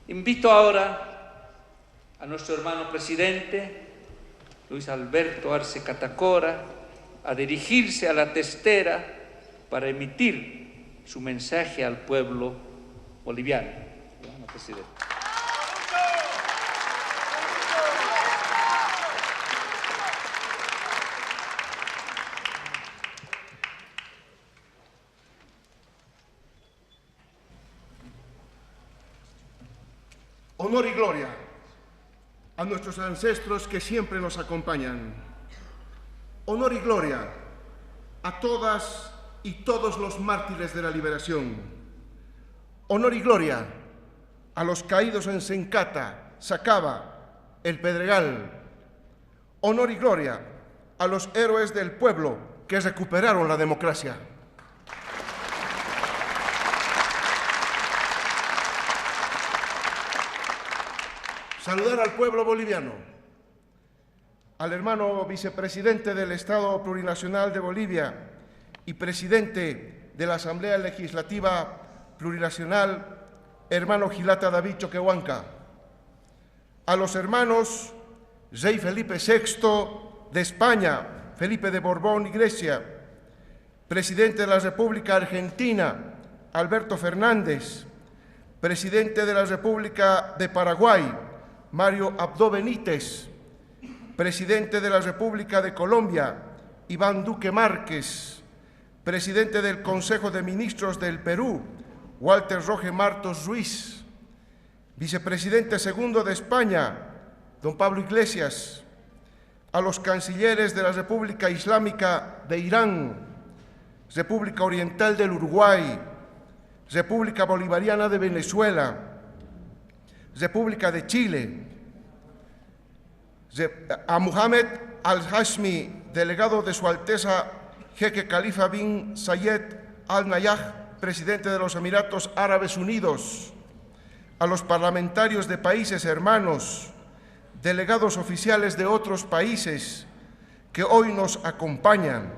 Invito ahora a nuestro hermano presidente, Luis Alberto Arce Catacora, a dirigirse a la testera para emitir su mensaje al pueblo boliviano. Hermano presidente. Honor y gloria a nuestros ancestros que siempre nos acompañan. Honor y gloria a todas y todos los mártires de la liberación. Honor y gloria a los caídos en Sencata, Sacaba, El Pedregal. Honor y gloria a los héroes del pueblo que recuperaron la democracia. Saludar al pueblo boliviano, al hermano vicepresidente del Estado Plurinacional de Bolivia y presidente de la Asamblea Legislativa Plurinacional, hermano Gilata David Choquehuanca, a los hermanos Rey Felipe VI de España, Felipe de Borbón y Grecia, presidente de la República Argentina, Alberto Fernández, presidente de la República de Paraguay, Mario Abdo Benítez, presidente de la República de Colombia, Iván Duque Márquez, presidente del Consejo de Ministros del Perú, Walter Roge Martos Ruiz, vicepresidente segundo de España, don Pablo Iglesias, a los cancilleres de la República Islámica de Irán, República Oriental del Uruguay, República Bolivariana de Venezuela, República de Chile, a Mohamed Al-Hashmi, delegado de Su Alteza Jeque Khalifa bin Zayed Al Nahyan, presidente de los Emiratos Árabes Unidos, a los parlamentarios de países hermanos, delegados oficiales de otros países que hoy nos acompañan,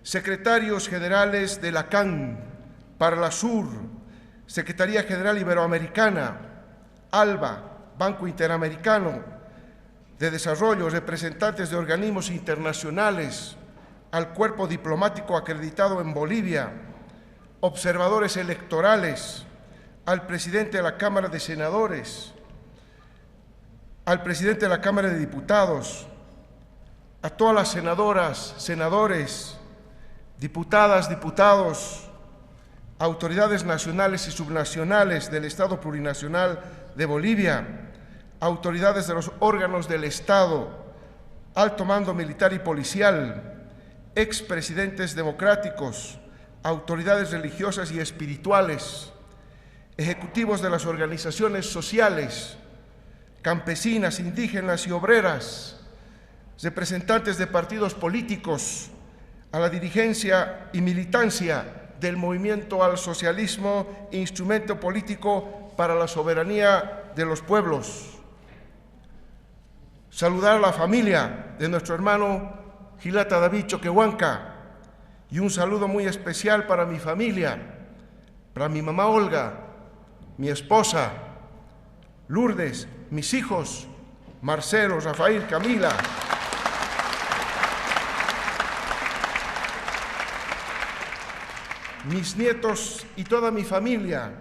secretarios generales de la CAN, Parlasur, Secretaría General Iberoamericana, ALBA, Banco Interamericano de Desarrollo, representantes de organismos internacionales, al cuerpo diplomático acreditado en Bolivia, observadores electorales, al presidente de la Cámara de Senadores, al presidente de la Cámara de Diputados, a todas las senadoras, senadores, diputadas, diputados, autoridades nacionales y subnacionales del Estado Plurinacional de Bolivia, autoridades de los órganos del Estado, alto mando militar y policial, expresidentes democráticos, autoridades religiosas y espirituales, ejecutivos de las organizaciones sociales, campesinas, indígenas y obreras, representantes de partidos políticos, a la dirigencia y militancia del movimiento al socialismo, instrumento político para la soberanía de los pueblos. Saludar a la familia de nuestro hermano Gilata David Choquehuanca y un saludo muy especial para mi familia, para mi mamá Olga, mi esposa, Lourdes, mis hijos, Marcelo, Rafael, Camila, mis nietos y toda mi familia,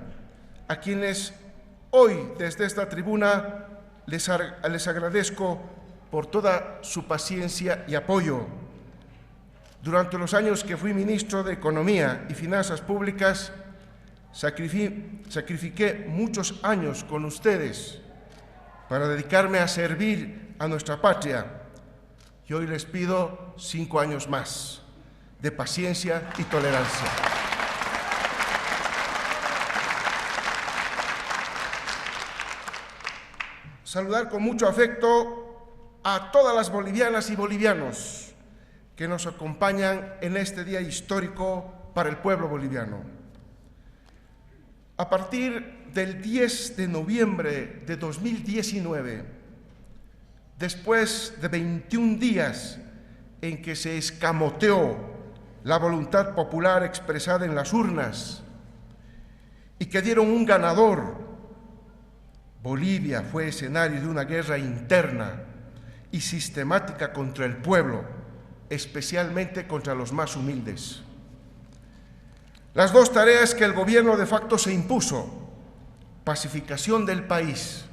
a quienes hoy desde esta tribuna les agradezco por toda su paciencia y apoyo. Durante los años que fui ministro de Economía y Finanzas Públicas, sacrifiqué muchos años con ustedes para dedicarme a servir a nuestra patria. Y hoy les pido 5 años más de paciencia y tolerancia. Saludar con mucho afecto a todas las bolivianas y bolivianos que nos acompañan en este día histórico para el pueblo boliviano. A partir del 10 de noviembre de 2019, después de 21 días en que se escamoteó la voluntad popular expresada en las urnas y que dieron un ganador Bolivia fue escenario de una guerra interna y sistemática contra el pueblo, especialmente contra los más humildes. Las dos tareas que el gobierno de facto se impuso, pacificación del país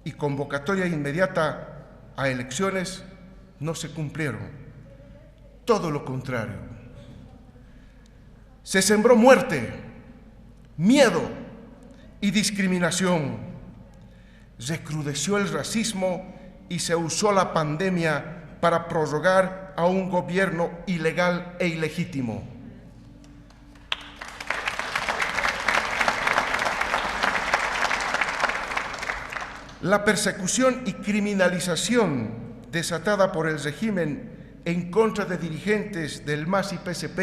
y convocatoria inmediata a elecciones, no se cumplieron. Todo lo contrario. Se sembró muerte, miedo y discriminación. Recrudeció el racismo y se usó la pandemia para prorrogar a un gobierno ilegal e ilegítimo. La persecución y criminalización desatada por el régimen en contra de dirigentes del MAS y PSP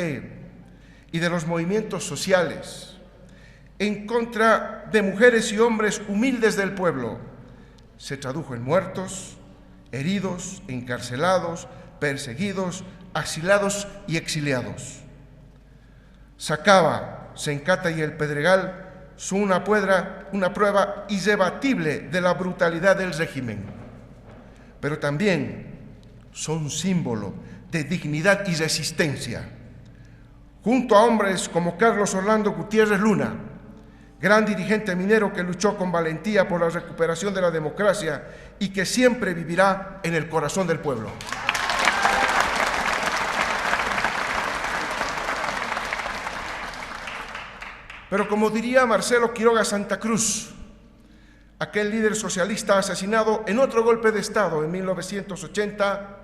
y de los movimientos sociales, en contra de mujeres y hombres humildes del pueblo, se tradujo en muertos, heridos, encarcelados, perseguidos, asilados y exiliados. Sacaba, Sencata y El Pedregal son una prueba irrebatible de la brutalidad del régimen, pero también son símbolo de dignidad y resistencia. Junto a hombres como Carlos Orlando Gutiérrez Luna, gran dirigente minero que luchó con valentía por la recuperación de la democracia y que siempre vivirá en el corazón del pueblo. Pero como diría Marcelo Quiroga Santa Cruz, aquel líder socialista asesinado en otro golpe de Estado en 1980,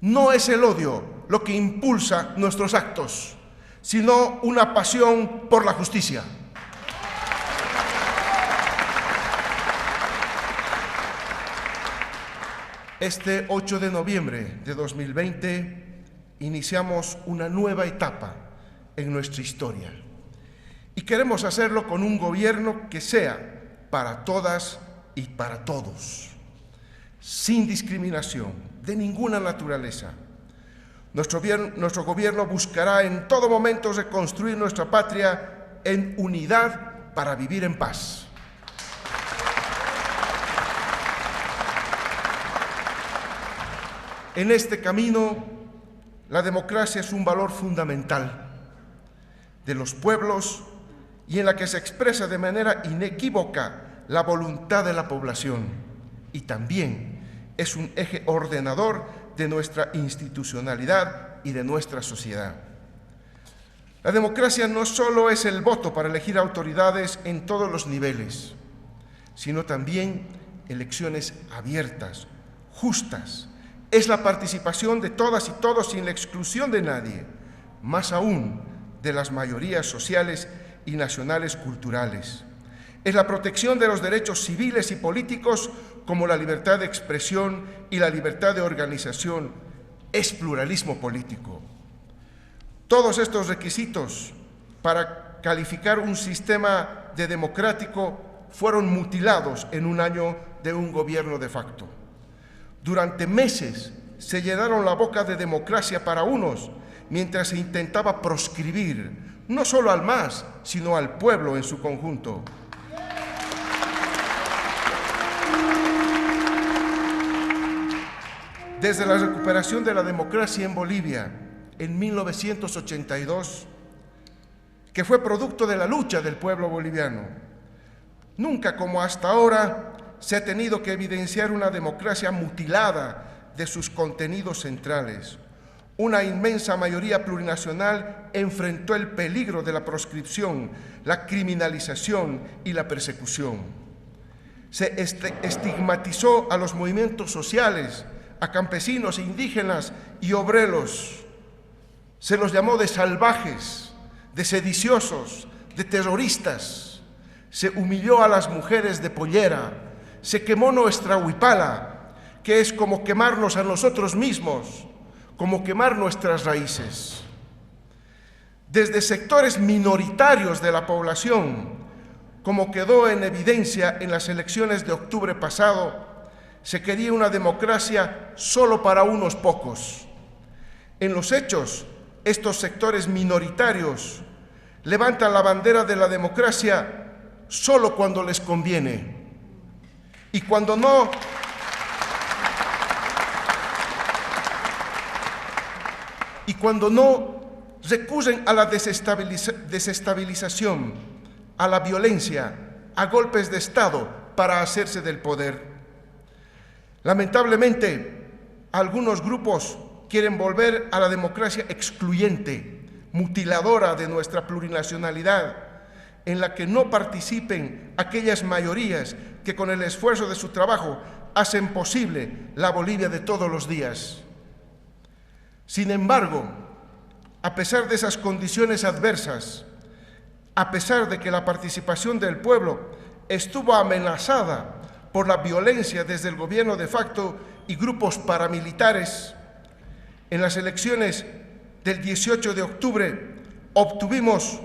no es el odio lo que impulsa nuestros actos, sino una pasión por la justicia. Este 8 de noviembre de 2020 iniciamos una nueva etapa en nuestra historia y queremos hacerlo con un gobierno que sea para todas y para todos, sin discriminación de ninguna naturaleza. Nuestro gobierno buscará en todo momento reconstruir nuestra patria en unidad para vivir en paz. En este camino, la democracia es un valor fundamental de los pueblos y en la que se expresa de manera inequívoca la voluntad de la población y también es un eje ordenador de nuestra institucionalidad y de nuestra sociedad. La democracia no solo es el voto para elegir autoridades en todos los niveles, sino también elecciones abiertas, justas. Es la participación de todas y todos sin la exclusión de nadie, más aún de las mayorías sociales y nacionales culturales. Es la protección de los derechos civiles y políticos como la libertad de expresión y la libertad de organización. Es pluralismo político. Todos estos requisitos para calificar un sistema de democrático fueron mutilados en un año de un gobierno de facto. Durante meses se llenaron la boca de democracia para unos, mientras se intentaba proscribir no solo al MAS, sino al pueblo en su conjunto. Desde la recuperación de la democracia en Bolivia en 1982, que fue producto de la lucha del pueblo boliviano, nunca como hasta ahora se ha tenido que evidenciar una democracia mutilada de sus contenidos centrales. Una inmensa mayoría plurinacional enfrentó el peligro de la proscripción, la criminalización y la persecución. Se estigmatizó a los movimientos sociales, a campesinos, indígenas y obreros. Se los llamó de salvajes, de sediciosos, de terroristas. Se humilló a las mujeres de pollera. Se quemó nuestra huipala, que es como quemarnos a nosotros mismos, como quemar nuestras raíces. Desde sectores minoritarios de la población, como quedó en evidencia en las elecciones de octubre pasado, se quería una democracia solo para unos pocos. En los hechos, estos sectores minoritarios levantan la bandera de la democracia solo cuando les conviene. Y cuando no recusen a la desestabilización, a la violencia, a golpes de Estado para hacerse del poder. Lamentablemente, algunos grupos quieren volver a la democracia excluyente, mutiladora de nuestra plurinacionalidad, en la que no participen aquellas mayorías que con el esfuerzo de su trabajo hacen posible la Bolivia de todos los días. Sin embargo, a pesar de esas condiciones adversas, a pesar de que la participación del pueblo estuvo amenazada por la violencia desde el gobierno de facto y grupos paramilitares, en las elecciones del 18 de octubre obtuvimos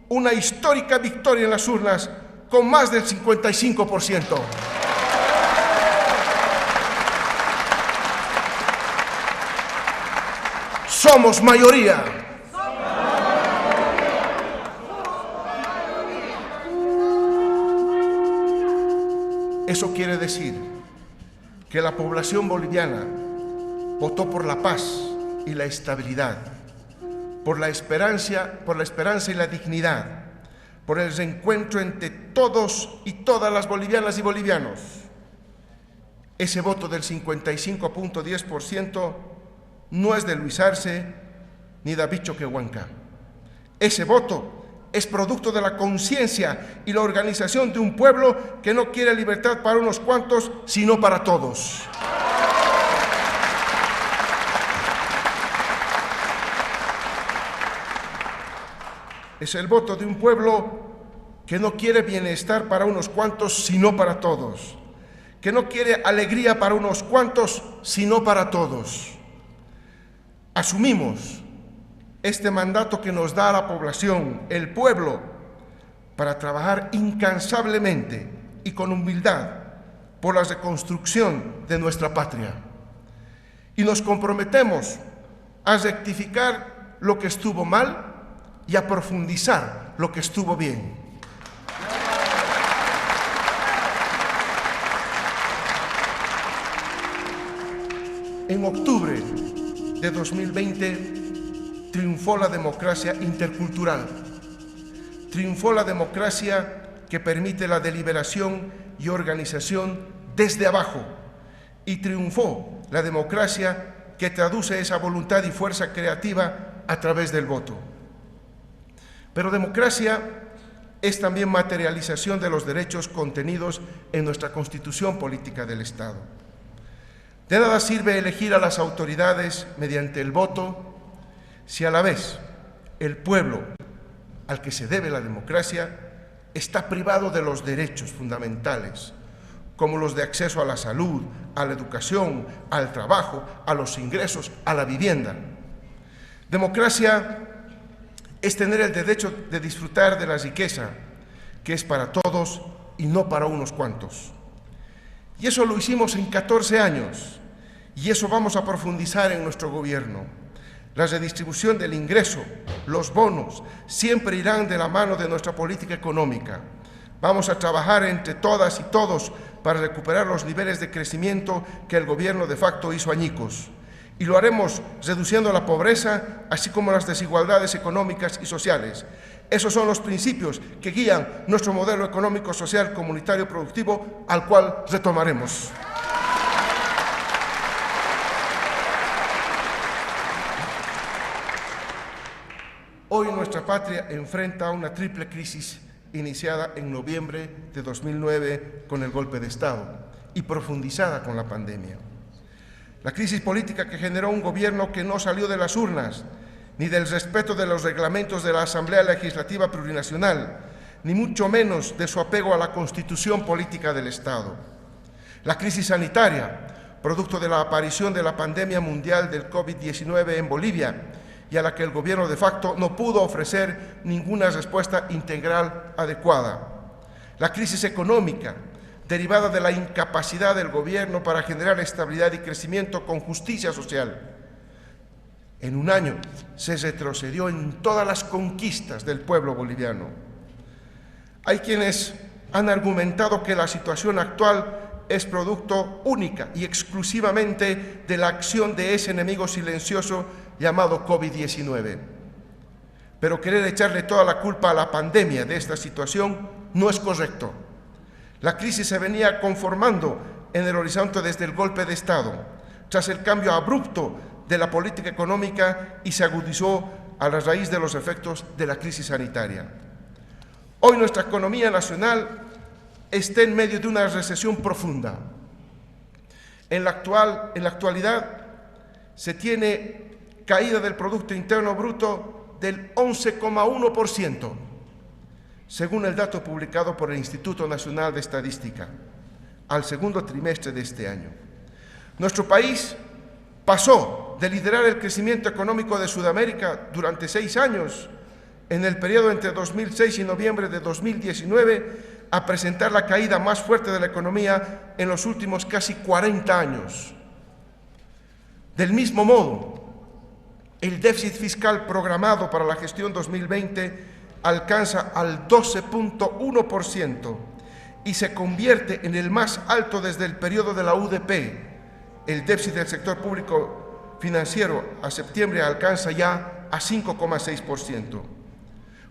una histórica victoria en las urnas con más del 55%. Somos mayoría. Eso quiere decir que la población boliviana votó por la paz y la estabilidad, por la esperanza y la dignidad, por el reencuentro entre todos y todas las bolivianas y bolivianos. Ese voto del 55.10% no es de Luis Arce ni David Choquehuanca. Ese voto es producto de la conciencia y la organización de un pueblo que no quiere libertad para unos cuantos, sino para todos. Es el voto de un pueblo que no quiere bienestar para unos cuantos, sino para todos. Que no quiere alegría para unos cuantos, sino para todos. Asumimos este mandato que nos da la población, el pueblo, para trabajar incansablemente y con humildad por la reconstrucción de nuestra patria. Y nos comprometemos a rectificar lo que estuvo mal y a profundizar lo que estuvo bien. En octubre de 2020 triunfó la democracia intercultural, triunfó la democracia que permite la deliberación y organización desde abajo, y triunfó la democracia que traduce esa voluntad y fuerza creativa a través del voto. Pero democracia es también materialización de los derechos contenidos en nuestra Constitución Política del Estado. De nada sirve elegir a las autoridades mediante el voto si a la vez el pueblo al que se debe la democracia está privado de los derechos fundamentales, como los de acceso a la salud, a la educación, al trabajo, a los ingresos, a la vivienda. Democracia es tener el derecho de disfrutar de la riqueza, que es para todos y no para unos cuantos. Y eso lo hicimos en 14 años, y eso vamos a profundizar en nuestro gobierno. La redistribución del ingreso, los bonos, siempre irán de la mano de nuestra política económica. Vamos a trabajar entre todas y todos para recuperar los niveles de crecimiento que el gobierno de facto hizo añicos. Y lo haremos reduciendo la pobreza, así como las desigualdades económicas y sociales. Esos son los principios que guían nuestro modelo económico, social, comunitario, productivo, al cual retomaremos. Hoy nuestra patria enfrenta una triple crisis iniciada en noviembre de 2009 con el golpe de Estado y profundizada con la pandemia. La crisis política que generó un gobierno que no salió de las urnas, ni del respeto de los reglamentos de la Asamblea Legislativa Plurinacional, ni mucho menos de su apego a la Constitución Política del Estado. La crisis sanitaria, producto de la aparición de la pandemia mundial del COVID-19 en Bolivia, y a la que el gobierno de facto no pudo ofrecer ninguna respuesta integral adecuada. La crisis económica, derivada de la incapacidad del gobierno para generar estabilidad y crecimiento con justicia social. En un año se retrocedió en todas las conquistas del pueblo boliviano. Hay quienes han argumentado que la situación actual es producto única y exclusivamente de la acción de ese enemigo silencioso llamado COVID-19. Pero querer echarle toda la culpa a la pandemia de esta situación no es correcto. La crisis se venía conformando en el horizonte desde el golpe de Estado, tras el cambio abrupto de la política económica y se agudizó a la raíz de los efectos de la crisis sanitaria. Hoy nuestra economía nacional está en medio de una recesión profunda. En la actualidad se tiene caída del Producto Interno Bruto del 11,1%, según el dato publicado por el Instituto Nacional de Estadística, al segundo trimestre de este año. Nuestro país pasó de liderar el crecimiento económico de Sudamérica durante 6 años, en el periodo entre 2006 y noviembre de 2019, a presentar la caída más fuerte de la economía en los últimos casi 40 años. Del mismo modo, el déficit fiscal programado para la gestión 2020 alcanza al 12,1% y se convierte en el más alto desde el periodo de la UDP. El déficit del sector público financiero a septiembre alcanza ya a 5,6%.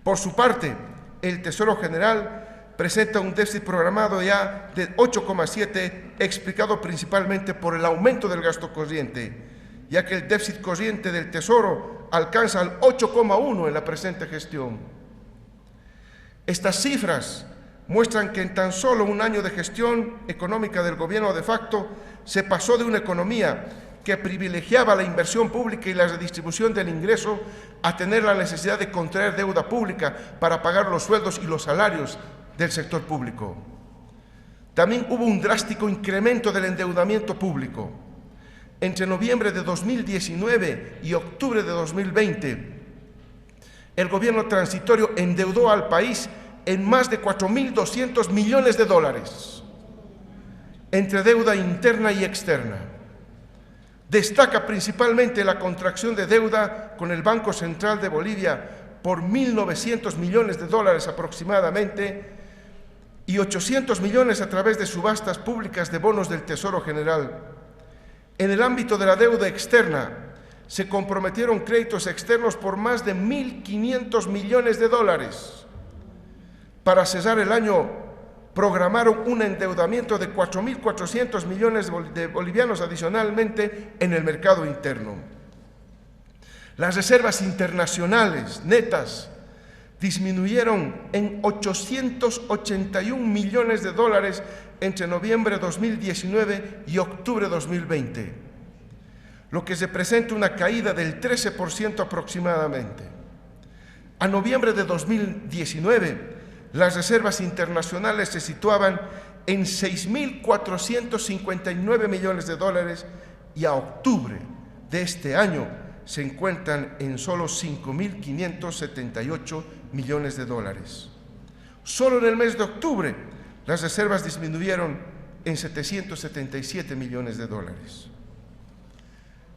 Por su parte, el Tesoro General presenta un déficit programado ya de 8,7%, explicado principalmente por el aumento del gasto corriente, ya que el déficit corriente del Tesoro alcanza al 8,1% en la presente gestión. Estas cifras muestran que en tan solo un año de gestión económica del gobierno de facto se pasó de una economía que privilegiaba la inversión pública y la redistribución del ingreso a tener la necesidad de contraer deuda pública para pagar los sueldos y los salarios del sector público. También hubo un drástico incremento del endeudamiento público. Entre noviembre de 2019 y octubre de 2020, el gobierno transitorio endeudó al país en más de 4.200 millones de dólares, entre deuda interna y externa. Destaca principalmente la contracción de deuda con el Banco Central de Bolivia por 1.900 millones de dólares aproximadamente y 800 millones a través de subastas públicas de bonos del Tesoro General. En el ámbito de la deuda externa, se comprometieron créditos externos por más de 1.500 millones de dólares. Para cesar el año, programaron un endeudamiento de 4.400 millones de bolivianos adicionalmente en el mercado interno. Las reservas internacionales netas disminuyeron en 881 millones de dólares entre noviembre de 2019 y octubre de 2020, lo que representa una caída del 13% aproximadamente. A noviembre de 2019, las reservas internacionales se situaban en 6.459 millones de dólares y a octubre de este año se encuentran en solo 5.578 millones de dólares. Solo en el mes de octubre, las reservas disminuyeron en 777 millones de dólares.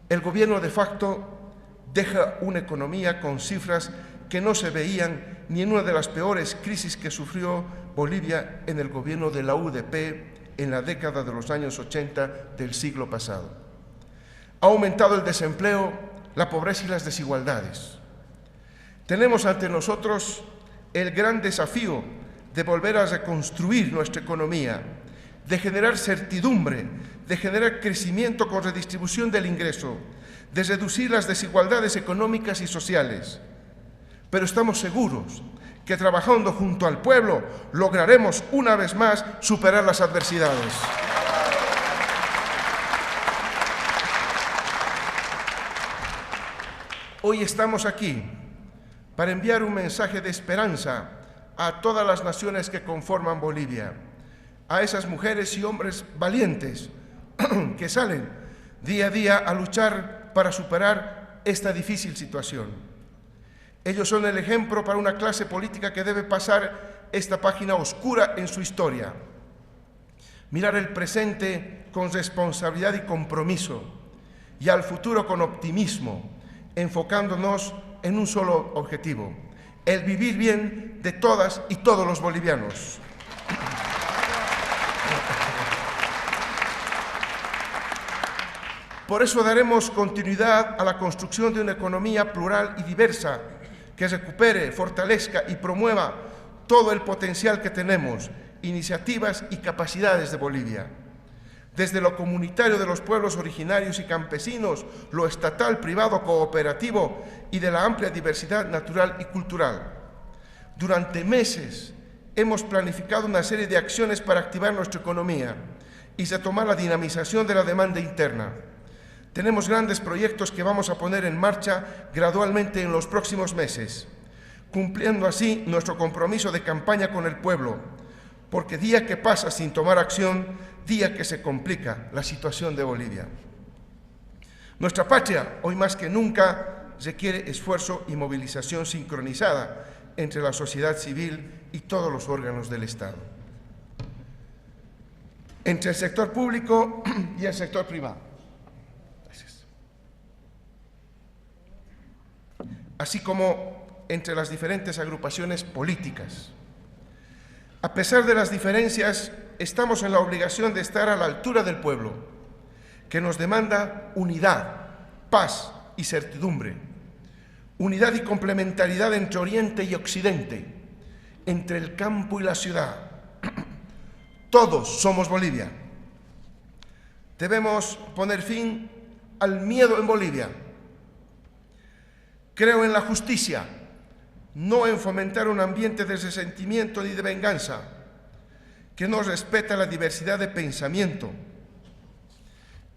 El gobierno de facto deja una economía con cifras que no se veían ni en una de las peores crisis que sufrió Bolivia en el gobierno de la UDP en la década de los años 80 del siglo pasado. Ha aumentado el desempleo, la pobreza y las desigualdades. Tenemos ante nosotros el gran desafío de volver a reconstruir nuestra economía, de generar certidumbre, de generar crecimiento con redistribución del ingreso, de reducir las desigualdades económicas y sociales. Pero estamos seguros que trabajando junto al pueblo lograremos una vez más superar las adversidades. Hoy estamos aquí para enviar un mensaje de esperanza a todas las naciones que conforman Bolivia, a esas mujeres y hombres valientes que salen día a día a luchar para superar esta difícil situación. Ellos son el ejemplo para una clase política que debe pasar esta página oscura en su historia, mirar el presente con responsabilidad y compromiso y al futuro con optimismo, enfocándonos en un solo objetivo: el vivir bien de todas y todos los bolivianos. Por eso daremos continuidad a la construcción de una economía plural y diversa que recupere, fortalezca y promueva todo el potencial que tenemos, iniciativas y capacidades de Bolivia. Desde lo comunitario de los pueblos originarios y campesinos, lo estatal, privado, cooperativo y de la amplia diversidad natural y cultural. Durante meses hemos planificado una serie de acciones para activar nuestra economía y retomar la dinamización de la demanda interna. Tenemos grandes proyectos que vamos a poner en marcha gradualmente en los próximos meses, cumpliendo así nuestro compromiso de campaña con el pueblo, porque día que pasa sin tomar acción, día que se complica la situación de Bolivia. Nuestra patria, hoy más que nunca, requiere esfuerzo y movilización sincronizada entre la sociedad civil y todos los órganos del Estado, entre el sector público y el sector privado, así como entre las diferentes agrupaciones políticas. A pesar de las diferencias, estamos en la obligación de estar a la altura del pueblo, que nos demanda unidad, paz y certidumbre, unidad y complementariedad entre Oriente y Occidente, entre el campo y la ciudad. Todos somos Bolivia. Debemos poner fin al miedo en Bolivia. Creo en la justicia, no en fomentar un ambiente de resentimiento ni de venganza, que no respeta la diversidad de pensamiento,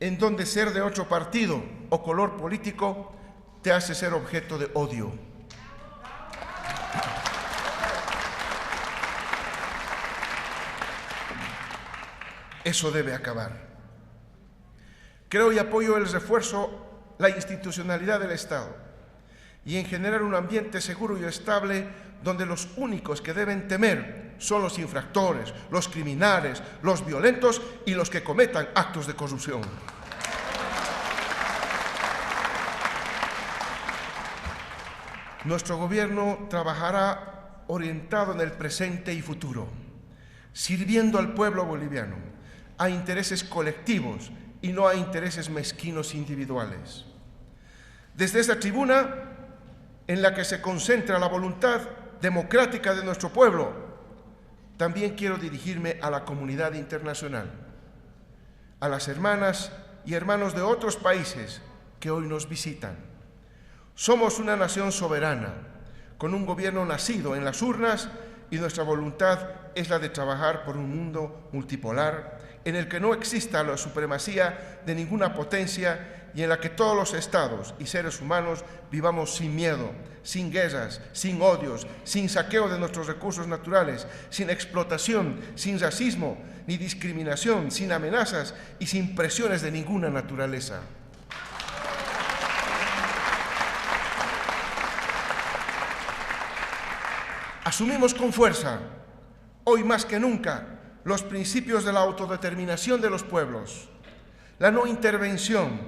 en donde ser de otro partido o color político te hace ser objeto de odio. Eso debe acabar. Creo y apoyo el refuerzo, la institucionalidad del Estado y en generar un ambiente seguro y estable donde los únicos que deben temer son los infractores, los criminales, los violentos y los que cometan actos de corrupción. Nuestro gobierno trabajará orientado en el presente y futuro, sirviendo al pueblo boliviano, a intereses colectivos y no a intereses mezquinos individuales. Desde esta tribuna, en la que se concentra la voluntad democrática de nuestro pueblo, también quiero dirigirme a la comunidad internacional, a las hermanas y hermanos de otros países que hoy nos visitan. Somos una nación soberana, con un gobierno nacido en las urnas, y nuestra voluntad es la de trabajar por un mundo multipolar en el que no exista la supremacía de ninguna potencia y en la que todos los estados y seres humanos vivamos sin miedo, sin guerras, sin odios, sin saqueo de nuestros recursos naturales, sin explotación, sin racismo ni discriminación, sin amenazas y sin presiones de ninguna naturaleza. Asumimos con fuerza, hoy más que nunca, los principios de la autodeterminación de los pueblos, la no intervención,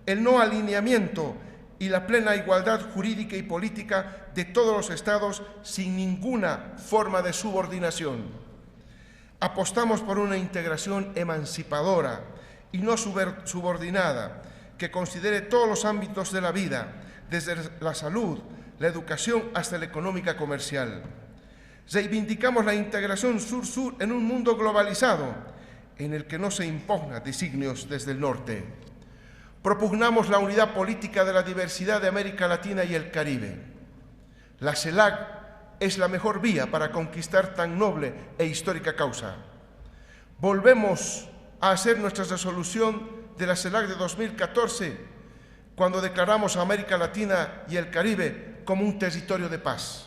el no alineamiento y la plena igualdad jurídica y política de todos los estados sin ninguna forma de subordinación. Apostamos por una integración emancipadora y no subordinada, que considere todos los ámbitos de la vida, desde la salud, la educación hasta la económica comercial. Reivindicamos la integración sur-sur en un mundo globalizado, en el que no se impugna designios desde el norte. Propugnamos la unidad política de la diversidad de América Latina y el Caribe. La CELAC es la mejor vía para conquistar tan noble e histórica causa. Volvemos a hacer nuestra resolución de la CELAC de 2014, cuando declaramos a América Latina y el Caribe como un territorio de paz.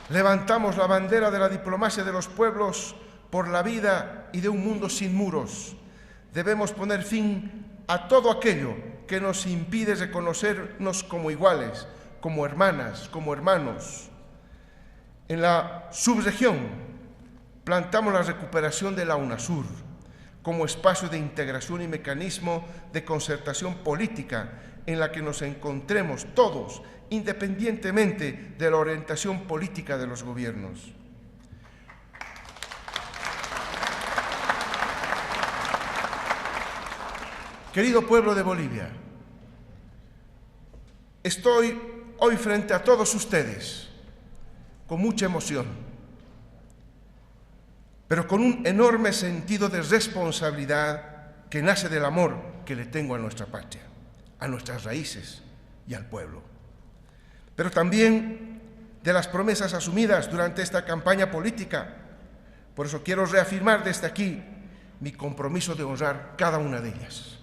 Levantamos la bandera de la diplomacia de los pueblos por la vida y de un mundo sin muros. Debemos poner fin a todo aquello que nos impide reconocernos como iguales, como hermanas, como hermanos. En la subregión plantamos la recuperación de la UNASUR como espacio de integración y mecanismo de concertación política en la que nos encontremos todos, independientemente de la orientación política de los gobiernos. Querido pueblo de Bolivia, estoy hoy frente a todos ustedes con mucha emoción, pero con un enorme sentido de responsabilidad que nace del amor que le tengo a nuestra patria, a nuestras raíces y al pueblo. Pero también de las promesas asumidas durante esta campaña política. Por eso quiero reafirmar desde aquí mi compromiso de honrar cada una de ellas.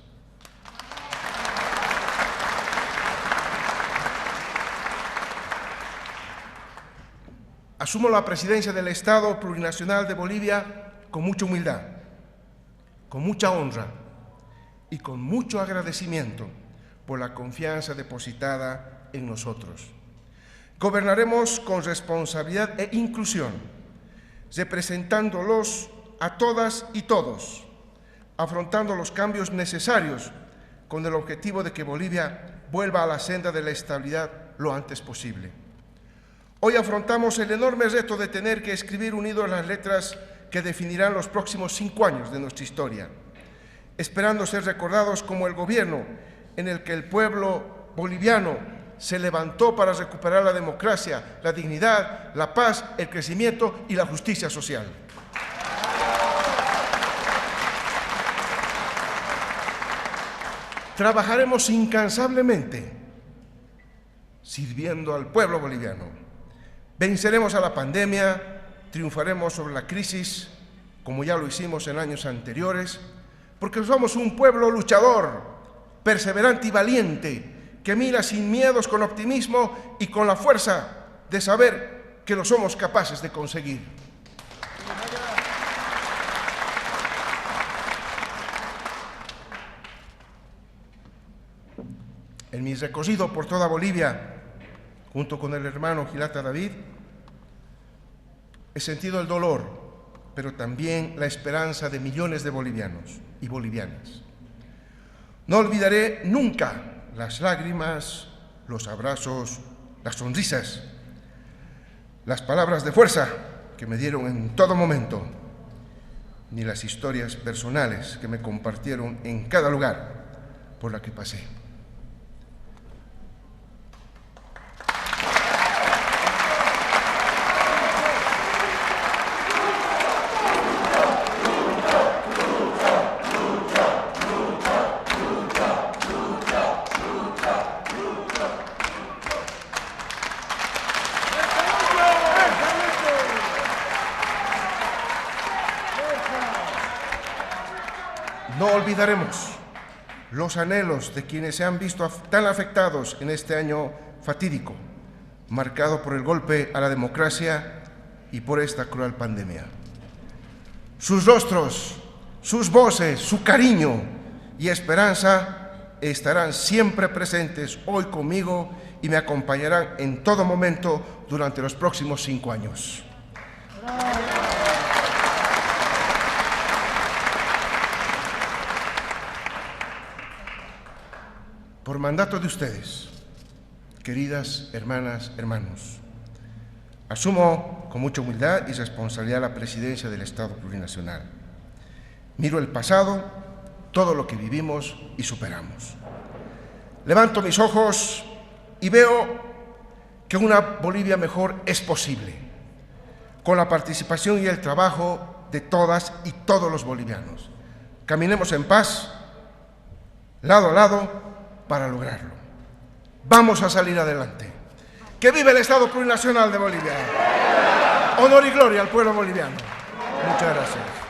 Asumo la presidencia del Estado Plurinacional de Bolivia con mucha humildad, con mucha honra y con mucho agradecimiento por la confianza depositada en nosotros. Gobernaremos con responsabilidad e inclusión, representándolos a todas y todos, afrontando los cambios necesarios con el objetivo de que Bolivia vuelva a la senda de la estabilidad lo antes posible. Hoy afrontamos el enorme reto de tener que escribir unidos las letras que definirán los próximos 5 años de nuestra historia, esperando ser recordados como el gobierno en el que el pueblo boliviano se levantó para recuperar la democracia, la dignidad, la paz, el crecimiento y la justicia social. Trabajaremos incansablemente sirviendo al pueblo boliviano. Venceremos a la pandemia, triunfaremos sobre la crisis, como ya lo hicimos en años anteriores, porque somos un pueblo luchador, perseverante y valiente, que mira sin miedos, con optimismo y con la fuerza de saber que lo somos capaces de conseguir. En mi recorrido por toda Bolivia, junto con el hermano Gilata David, he sentido el dolor, pero también la esperanza de millones de bolivianos y bolivianas. No olvidaré nunca las lágrimas, los abrazos, las sonrisas, las palabras de fuerza que me dieron en todo momento, ni las historias personales que me compartieron en cada lugar por la que pasé. No olvidaremos los anhelos de quienes se han visto tan afectados en este año fatídico, marcado por el golpe a la democracia y por esta cruel pandemia. Sus rostros, sus voces, su cariño y esperanza estarán siempre presentes hoy conmigo y me acompañarán en todo momento durante los próximos 5 años. Por mandato de ustedes, queridas hermanas, hermanos, asumo con mucha humildad y responsabilidad la presidencia del Estado Plurinacional. Miro el pasado, todo lo que vivimos y superamos. Levanto mis ojos y veo que una Bolivia mejor es posible, con la participación y el trabajo de todas y todos los bolivianos. Caminemos en paz, lado a lado, para lograrlo. Vamos a salir adelante. ¡Que vive el Estado Plurinacional de Bolivia! Honor y gloria al pueblo boliviano. Muchas gracias.